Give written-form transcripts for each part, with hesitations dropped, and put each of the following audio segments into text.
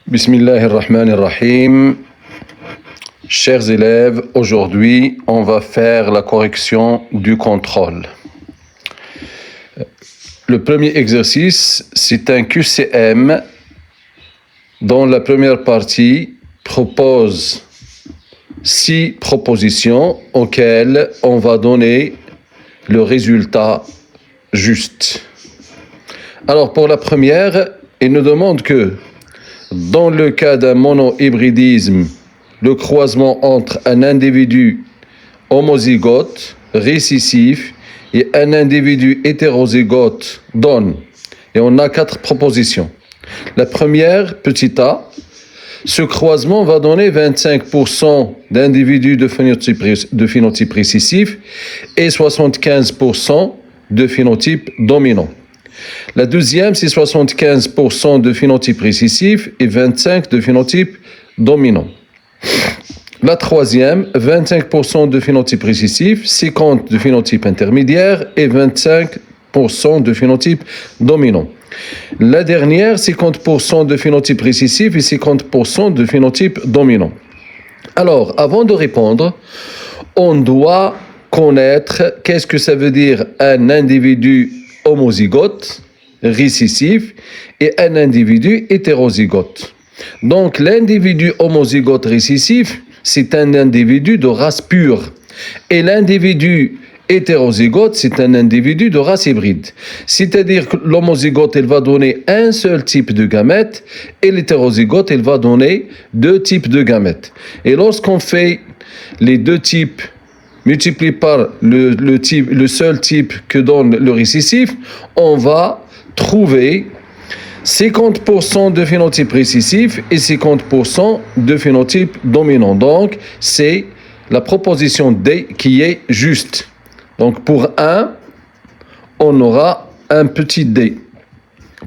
Bismillahirrahmanirrahim. Chers élèves, aujourd'hui, on va faire la correction du contrôle. Le premier exercice, c'est un QCM dont la première partie propose 6 propositions auxquelles on va donner le résultat juste. Alors, pour la première, il nous demande que dans le cas d'un monohybridisme, le croisement entre un individu homozygote récessif et un individu hétérozygote donne. Et on a 4 propositions. La première, petit a, ce croisement va donner 25% d'individus de phénotype récessif et 75% de phénotype dominant. La deuxième, c'est 75% de phénotype récessif et 25% de phénotype dominant. La troisième, 25% de phénotype récessif, 50% de phénotype intermédiaire et 25% de phénotype dominant. La dernière, 50% de phénotype récessif et 50% de phénotype dominant. Alors, avant de répondre, on doit connaître qu'est-ce que ça veut dire un individu homozygote récessif et un individu hétérozygote. Donc, l'individu homozygote récessif, c'est un individu de race pure. Et l'individu hétérozygote, c'est un individu de race hybride. C'est-à-dire que l'homozygote, il va donner un seul type de gamète et l'hétérozygote, il va donner 2 types de gamètes. Et lorsqu'on fait les 2 types multiplié par le seul type que donne le récessif, on va trouver 50% de phénotype récessif et 50% de phénotype dominant. Donc, c'est la proposition D qui est juste. Donc, pour 1, on aura un petit D.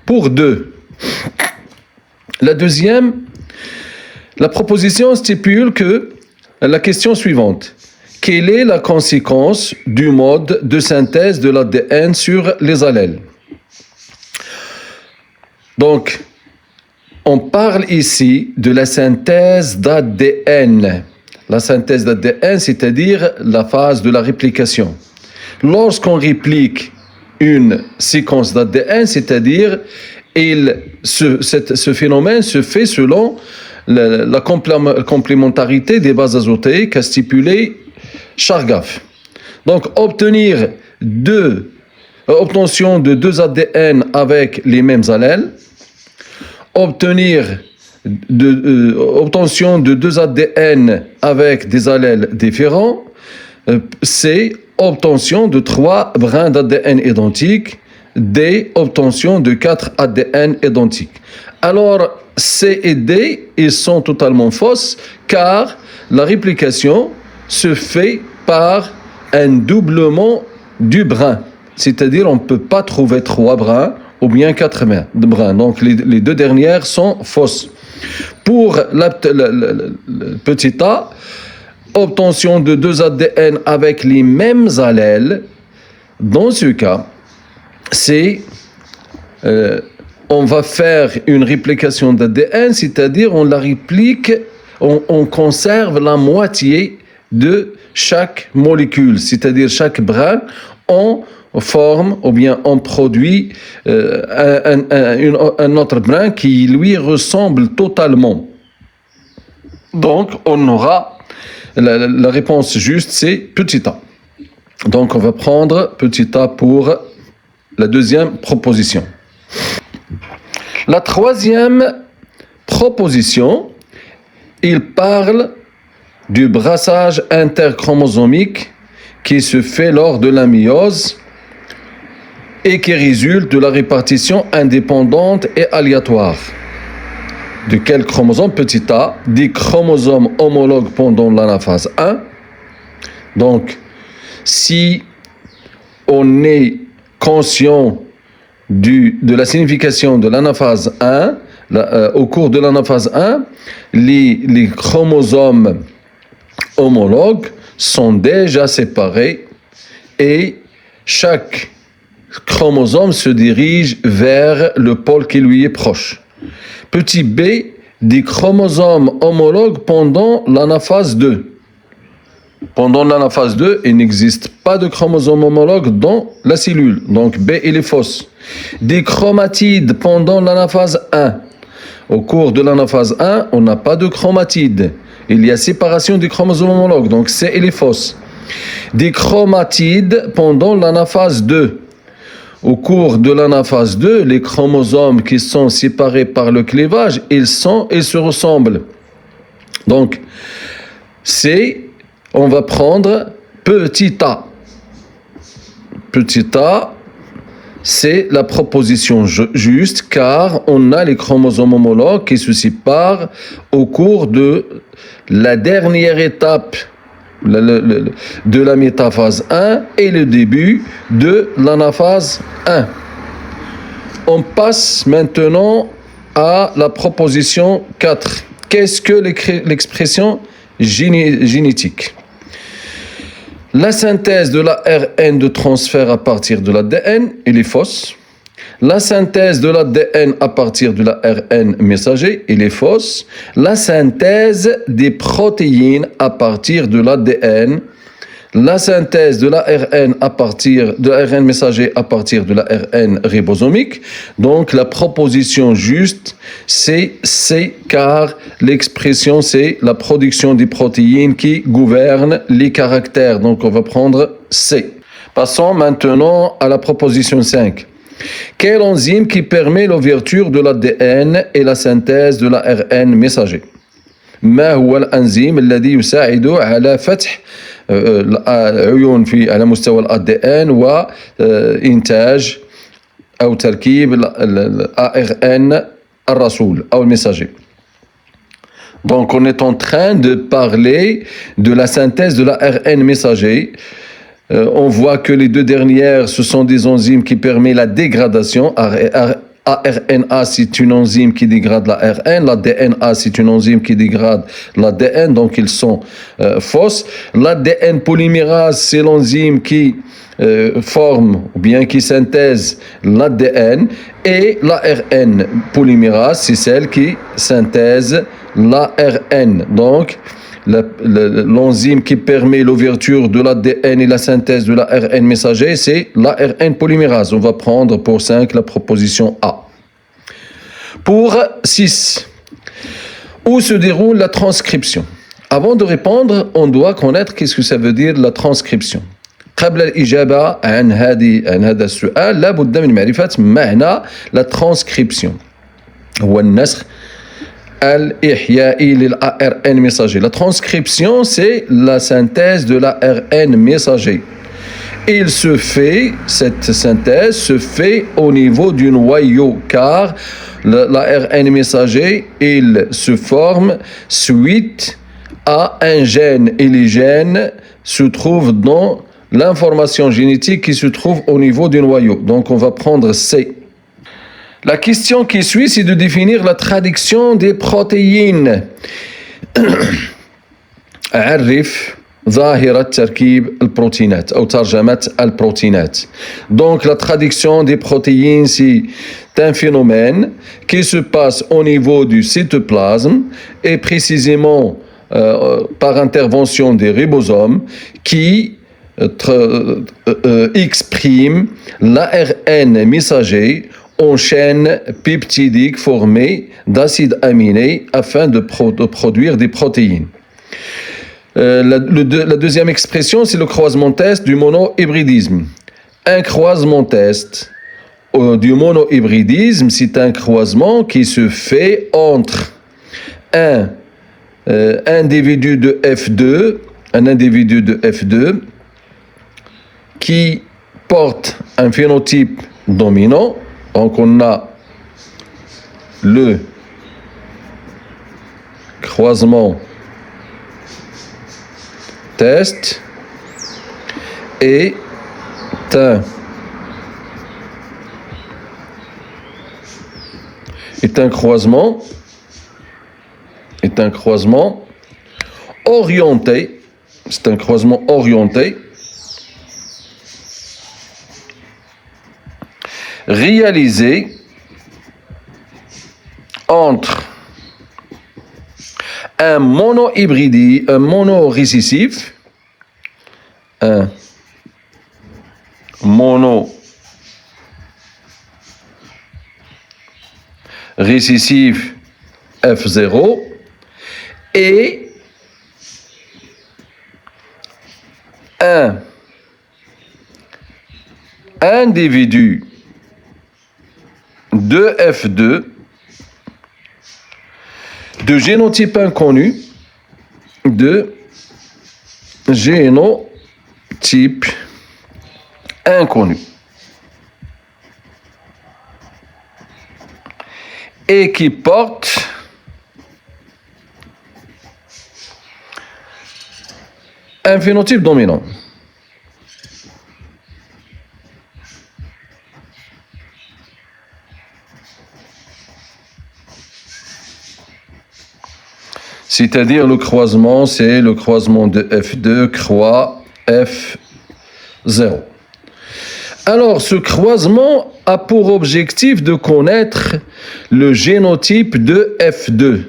Pour 2, la deuxième, la proposition stipule que la question suivante. Quelle est la conséquence du mode de synthèse de l'ADN sur les allèles? Donc, on parle ici de la synthèse d'ADN. La synthèse d'ADN, c'est-à-dire la phase de la réplication. Lorsqu'on réplique une séquence d'ADN, c'est-à-dire ce phénomène se fait selon la complémentarité des bases azotéiques qu'a stipulé Chargaff. Donc, obtention de 2 ADN avec les mêmes allèles, obtention de 2 ADN avec des allèles différents, C, obtention de 3 brins d'ADN identiques, D, obtention de 4 ADN identiques. Alors, C et D, ils sont totalement fausses, car la réplication se fait par un doublement du brin. C'est-à-dire, on ne peut pas trouver 3 brins ou bien 4 brins. Donc, les 2 dernières sont fausses. Pour le petit a, obtention de 2 ADN avec les mêmes allèles, dans ce cas, on va faire une réplication d'ADN, c'est-à-dire on la réplique, on conserve la moitié de chaque molécule, c'est-à-dire chaque brin, on forme ou bien on produit un autre brin qui lui ressemble totalement. Donc, on aura la réponse juste, c'est petit a. Donc, on va prendre petit a pour la deuxième proposition. La troisième proposition, il parle du brassage interchromosomique qui se fait lors de la méiose et qui résulte de la répartition indépendante et aléatoire. De quel chromosome? Petit a, des chromosomes homologues pendant l'anaphase 1. Donc, si on est conscient de la signification de l'anaphase 1, au cours de l'anaphase 1, les chromosomes homologues sont déjà séparés et chaque chromosome se dirige vers le pôle qui lui est proche. Petit b des chromosomes homologues pendant l'anaphase 2. Pendant l'anaphase 2, il n'existe pas de chromosome homologue dans la cellule. Donc B, il est fausse. Des chromatides pendant l'anaphase 1. Au cours de l'anaphase 1, on n'a pas de chromatides. Il y a séparation des chromosomes homologues. Donc C, il est fausse. Des chromatides pendant l'anaphase 2. Au cours de l'anaphase 2, les chromosomes qui sont séparés par le clivage, ils se ressemblent. Donc, on va prendre petit a. Petit a, c'est la proposition juste car on a les chromosomes homologues qui se séparent au cours de la dernière étape de la métaphase 1 et le début de l'anaphase 1. On passe maintenant à la proposition 4. Qu'est-ce que l'expression génétique? La synthèse de l'ARN de transfert à partir de l'ADN, elle est fausse. La synthèse de l'ADN à partir de l'ARN messager, elle est fausse. La synthèse des protéines à partir de l'ADN, la synthèse de l'ARN à partir de l'ARN messager à partir de l'ARN ribosomique. Donc la proposition juste, c'est C, car l'expression c'est la production des protéines qui gouverne les caractères. Donc on va prendre C. Passons maintenant à la proposition 5. Quelle enzyme qui permet l'ouverture de l'ADN et la synthèse de l'ARN messager? ما هو الأنزيم الذي يساعد على فتح العيون على مستوى الADN وإنتاج أو تركيب الARN الرسول أو المessager. Donc on est en train de parler de la synthèse de l'ARN messager. On voit que les deux dernières, ce sont des enzymes qui permettent la dégradation. ARNA, c'est une enzyme qui dégrade l'ARN. La DNA, c'est une enzyme qui dégrade l'ADN, donc ils sont fausses. L'ADN polymérase, c'est l'enzyme qui forme ou bien qui synthèse l'ADN. Et l'ARN polymérase, c'est celle qui synthèse l'ARN. Donc, l'enzyme qui permet l'ouverture de l'ADN et la synthèse de l'ARN messager, c'est l'ARN polymérase. On va prendre pour 5 la proposition A. Pour 6, où se déroule la transcription? Avant de répondre, on doit connaître qu'est-ce que ça veut dire la transcription. قبل الإجابة عن هذا السؤال لابد من معرفة معنى la transcription. هو النسخ الإحيائي للARN messager. La transcription, c'est la synthèse de l'ARN messager. Cette synthèse se fait au niveau du noyau, car l'ARN messager, il se forme suite à un gène, et les gènes se trouvent dans l'information génétique qui se trouve au niveau du noyau. Donc on va prendre C. La question qui suit, c'est de définir la traduction des protéines. عرف ظاهرة تركيب البروتينات أو ترجمة البروتينات. Donc la traduction des protéines, c'est un phénomène qui se passe au niveau du cytoplasme et précisément par intervention des ribosomes qui expriment l'ARN messager en chaîne peptidique formée d'acides aminés afin de produire des protéines. La deuxième expression, c'est le croisement test du monohybridisme. Un croisement test du monohybridisme, c'est un croisement qui se fait entre un individu de F2 qui porte un phénotype dominant. Donc on a le croisement test est un croisement orienté, c'est un croisement orienté réalisé entre un monorécessif, un monorécessif F0 et un individu de F2 de génotype inconnu, de génotype inconnu, et qui porte un phénotype dominant. C'est-à-dire le croisement, c'est le croisement de F2 croix F0. Alors, ce croisement a pour objectif de connaître le génotype de F2,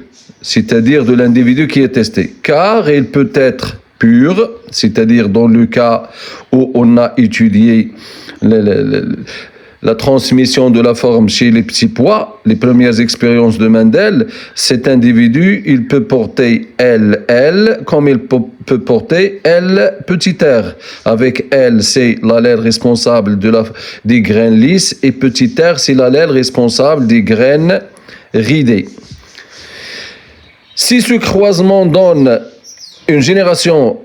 c'est-à-dire de l'individu qui est testé, car il peut être pur, c'est-à-dire dans le cas où on a étudié la transmission de la forme chez les petits pois, les premières expériences de Mendel, cet individu, il peut porter LL comme il peut porter L petit r. Avec L, c'est l'allèle responsable des graines lisses et petit r, c'est l'allèle responsable des graines ridées. Si ce croisement donne une génération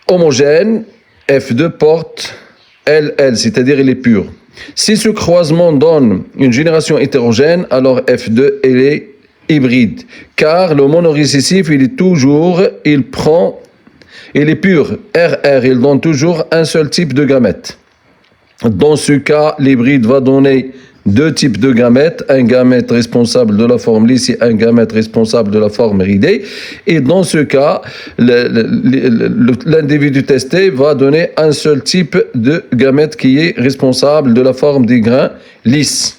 homogène, F2 porte LL, c'est-à-dire il est pur. Si ce croisement donne une génération hétérogène, alors F2 elle est hybride, car le monorécessif il est pur. RR il donne toujours un seul type de gamète. Dans ce cas, l'hybride va donner deux types de gamètes, un gamète responsable de la forme lisse et un gamète responsable de la forme ridée. Et dans ce cas, l'individu testé va donner un seul type de gamète qui est responsable de la forme des grains lisses.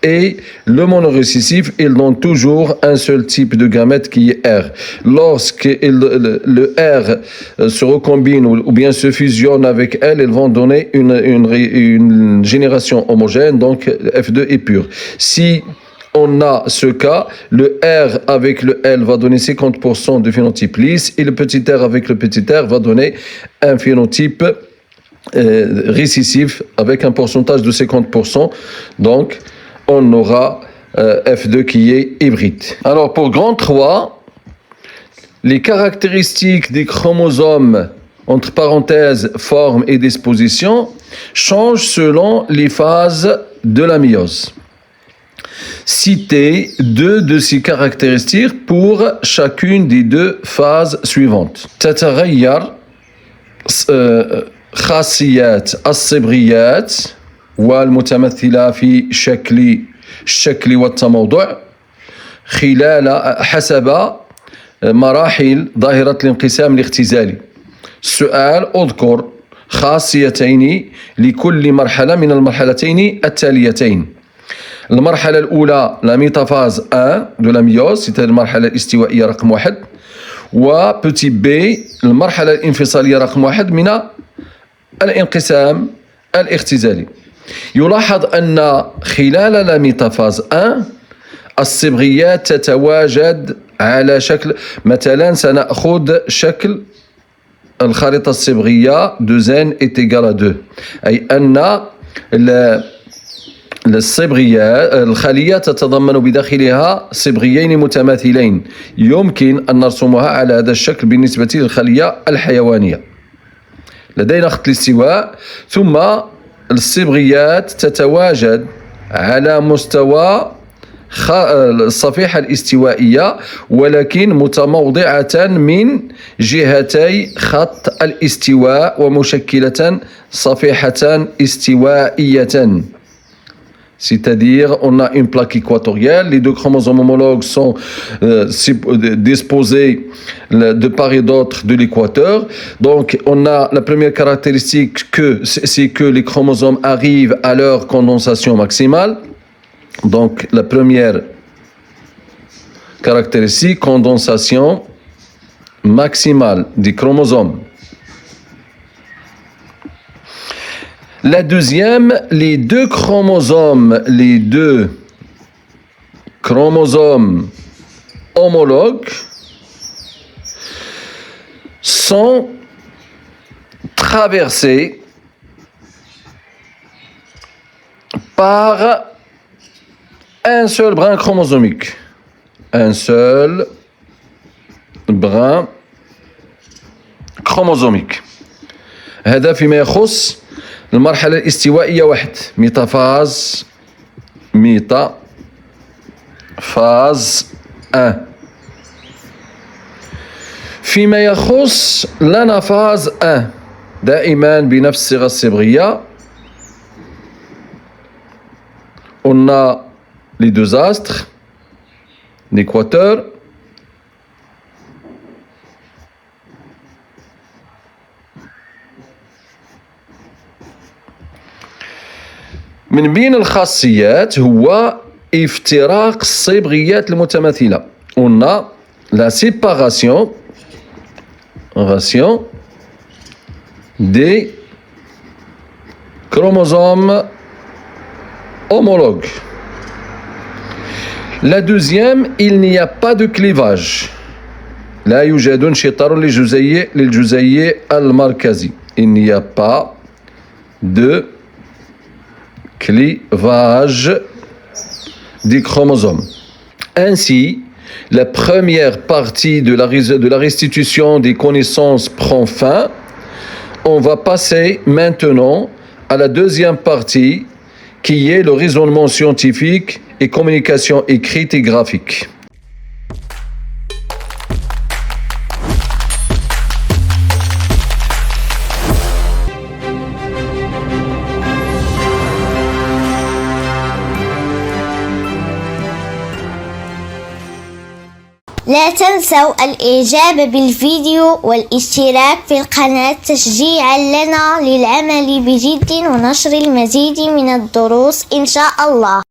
Et le monorécessif, il donne toujours un seul type de gamète qui est R. Lorsque le R se recombine ou bien se fusionne avec L, ils vont donner une génération homogène, donc F2 est pur. Si on a ce cas, le R avec le L va donner 50% de phénotype lisse et le petit r avec le petit r va donner un phénotype récessif avec un pourcentage de 50%. Donc, on aura F2 qui est hybride. Alors pour grand 3, les caractéristiques des chromosomes, entre parenthèses, forme et disposition, changent selon les phases de la méiose. Citez deux de ces caractéristiques pour chacune des deux phases suivantes. تتغير خاصيات الصبغيات والمتمثلة في الشكل والتموضع حسب مراحل ظاهرة الانقسام الاختزالي. السؤال: اذكر خاصيتين لكل مرحلة من المرحلتين التاليتين. المرحلة الأولى la métaphase 1 de la méiose, c'est المرحلة الاستوائية رقم 1, و petit b المرحلة الانفصالية رقم 1 من الانقسام الاختزالي. يلاحظ أن خلال la métaphase 1 الصبغيات تتواجد على شكل، مثلا سنأخذ شكل الخريطة الصبغية 2n est égal à 2، أي أن الخلية تتضمن بداخلها صبغيين متماثلين يمكن أن نرسمها على هذا الشكل بالنسبة للخلية الحيوانية. لدينا خط الاستواء، ثم الصبغيات تتواجد على مستوى الصفيحة الاستوائية ولكن متموضعة من جهتي خط الاستواء ومشكلة صفيحة استوائية. C'est-à-dire, on a une plaque équatoriale, les deux chromosomes homologues sont disposés de part et d'autre de l'équateur. Donc, on a la première caractéristique, c'est que les chromosomes arrivent à leur condensation maximale. Donc, la première caractéristique condensation maximale des chromosomes. La deuxième, les deux chromosomes homologues sont traversés par un seul brin chromosomique. Un seul brin chromosomique. هذا فيما يخص المرحلة الاستوائية واحد. ميتافاز 1. فيما يخص l'anafase 1 دائما بنفس الصيغة الصبغية. On a les deux astres, l'équateur. من بين الخاصيات هو افتراق الصبغيات المتماثلة. On a la séparation des chromosomes homologues. La deuxième, il n'y a pas de clivage. لا يوجد انشطار للجزيء المركزي. Il n'y a pas de clivage des chromosomes. Ainsi, la première partie de la restitution des connaissances prend fin. On va passer maintenant à la deuxième partie qui est le raisonnement scientifique et communication écrite et graphique. لا تنسوا الإعجاب بالفيديو والاشتراك في القناة تشجيعا لنا للعمل بجد ونشر المزيد من الدروس إن شاء الله.